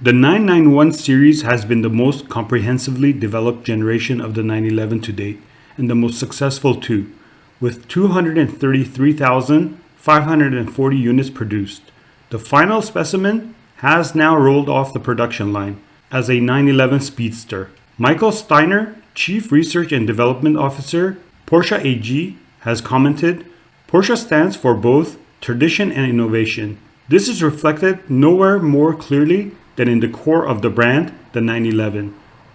The 991 series has been the most comprehensively developed generation of the 911 to date, and the most successful too, with 233,540 units produced. The final specimen has now rolled off the production line as a 911 Speedster. Michael Steiner, Chief Research and Development Officer, Porsche AG, has commented, "Porsche stands for both tradition and innovation. This is reflected nowhere more clearly than in the core of the brand, the 911.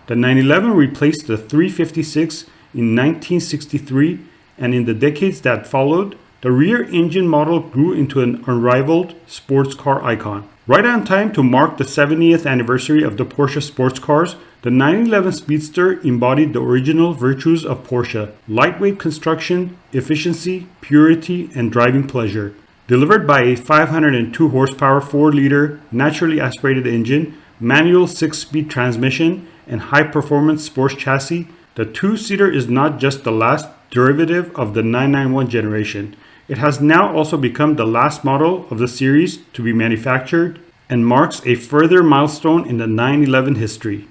The 911 replaced the 356 in 1963, and in the decades that followed, the rear engine model grew into an unrivaled sports car icon. Right on time to mark the 70th anniversary of the Porsche sports cars, the 911 Speedster embodied the original virtues of Porsche: lightweight construction, efficiency, purity, and driving pleasure. Delivered by a 502 horsepower 4-liter naturally aspirated engine, manual 6-speed transmission, and high-performance sports chassis, the two-seater is not just the last derivative of the 991 generation. It has now also become the last model of the series to be manufactured and marks a further milestone in the 911 history.